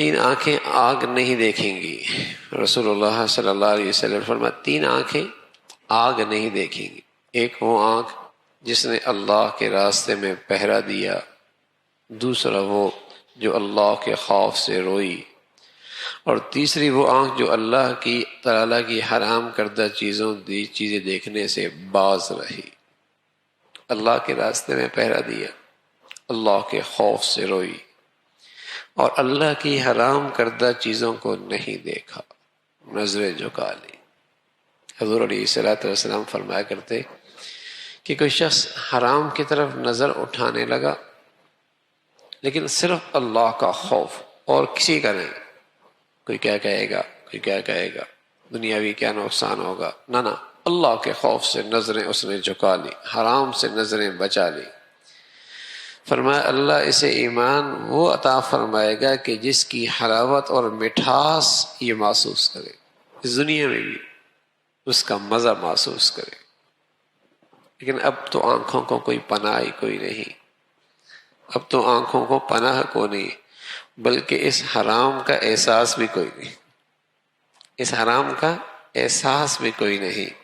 تین آنکھیں آگ نہیں دیکھیں گی. رسول اللہ صلی اللہ علیہ وسلم فرماتے تین آنکھیں آگ نہیں دیکھیں گی. ایک وہ آنکھ جس نے اللہ کے راستے میں پہرا دیا، دوسرا وہ جو اللہ کے خوف سے روئی، اور تیسری وہ آنکھ جو اللہ کی تعالیٰ کی حرام کردہ چیزیں دیکھنے سے باز رہی. اللہ کے راستے میں پہرا دیا، اللہ کے خوف سے روئی، اور اللہ کی حرام کردہ چیزوں کو نہیں دیکھا، نظریں جھکا لی. حضور علیہ الصلوۃ والسلام فرمایا کرتے کہ کوئی شخص حرام کی طرف نظر اٹھانے لگا لیکن صرف اللہ کا خوف اور کسی کا نہیں. کوئی کیا کہے گا، کوئی کیا کہے گا، دنیاوی کیا نقصان ہوگا، نہ اللہ کے خوف سے نظریں اس نے جھکا لی، حرام سے نظریں بچا لی. فرمایا اللہ اسے ایمان وہ عطا فرمائے گا کہ جس کی حلاوت اور مٹھاس یہ محسوس کرے، اس دنیا میں بھی اس کا مزہ محسوس کرے. لیکن اب تو آنکھوں کو کوئی پناہ ہی کوئی نہیں، اب تو آنکھوں کو پناہ کو نہیں، بلکہ اس حرام کا احساس بھی کوئی نہیں، اس حرام کا احساس بھی کوئی نہیں.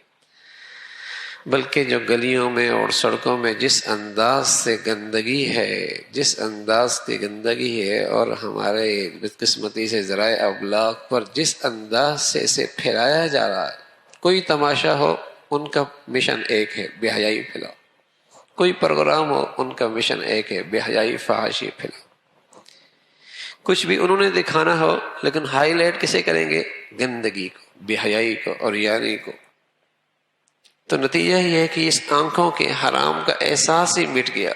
بلکہ جو گلیوں میں اور سڑکوں میں جس انداز سے گندگی ہے، جس انداز کی گندگی ہے، اور ہمارے بدقسمتی سے ذرائع ابلاغ پر جس انداز سے اسے پھیلایا جا رہا ہے، کوئی تماشا ہو ان کا مشن ایک ہے، بے حیائی پھیلاؤ. کوئی پروگرام ہو ان کا مشن ایک ہے، بے حیائی فحاشی پھیلاؤ. کچھ بھی انہوں نے دکھانا ہو لیکن ہائی لائٹ کسے کریں گے؟ گندگی کو، بے حیائی کو اور یاری کو. تو نتیجہ یہ ہے کہ اس آنکھوں کے حرام کا احساس ہی مٹ گیا.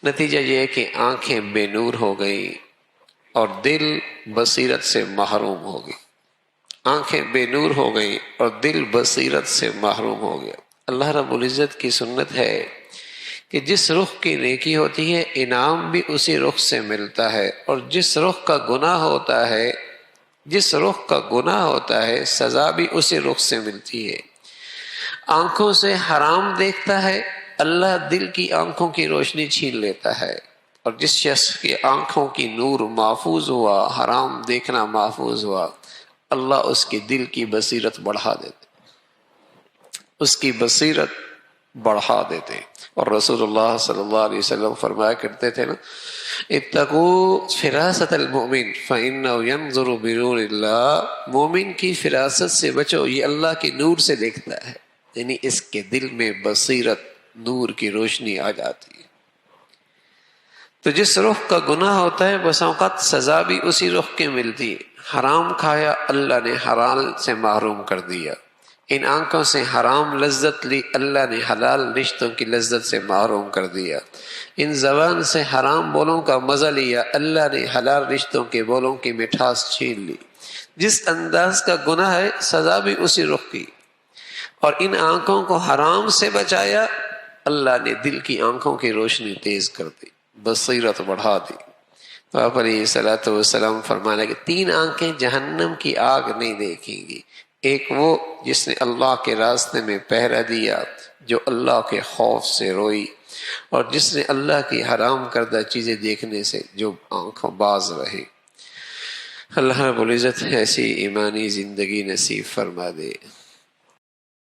نتیجہ یہ ہے کہ آنکھیں بے نور ہو گئی اور دل بصیرت سے محروم ہو گئی. آنکھیں بے نور ہو گئی اور دل بصیرت سے محروم ہو گیا. اللہ رب العزت کی سنت ہے کہ جس رخ کی نیکی ہوتی ہے انعام بھی اسی رخ سے ملتا ہے، اور جس رخ کا گناہ ہوتا ہے، جس رخ کا گناہ ہوتا ہے سزا بھی اسی رخ سے ملتی ہے. آنکھوں سے حرام دیکھتا ہے، اللہ دل کی آنکھوں کی روشنی چھین لیتا ہے. اور جس شخص کی آنکھوں کی نور محفوظ ہوا، حرام دیکھنا محفوظ ہوا، اللہ اس کی دل کی بصیرت بڑھا دیتے، اس کی بصیرت بڑھا دیتے. اور رسول اللہ صلی اللہ علیہ وسلم فرمایا کرتے تھے نا، اتقوا فراست المؤمن فإنه ينظر بنور اللہ. مومن کی فراست سے بچو، یہ اللہ کے نور سے دیکھتا ہے، یعنی اس کے دل میں بصیرت، نور کی روشنی آ جاتی ہے. تو جس رخ کا گناہ ہوتا ہے بس اوقات سزا بھی اسی رخ کے ملتی ہے. حرام کھایا، اللہ نے حلال سے محروم کر دیا. ان آنکھوں سے حرام لذت لی، اللہ نے حلال رشتوں کی لذت سے محروم کر دیا. ان زبان سے حرام بولوں کا مزہ لیا، اللہ نے حلال رشتوں کے بولوں کی مٹھاس چھین لی. جس انداز کا گناہ ہے سزا بھی اسی رخ کی. اور ان آنکھوں کو حرام سے بچایا، اللہ نے دل کی آنکھوں کی روشنی تیز کر دی، بصیرت بڑھا دی. تو آپ علیہ الصلوۃ والسلام فرمانے کہ تین آنکھیں جہنم کی آگ نہیں دیکھیں گی. ایک وہ جس نے اللہ کے راستے میں پہرا دیا، جو اللہ کے خوف سے روئی، اور جس نے اللہ کی حرام کردہ چیزیں دیکھنے سے جو آنکھوں باز رہی. اللہ رب العزت ایسی ایمانی زندگی نصیب فرما دے.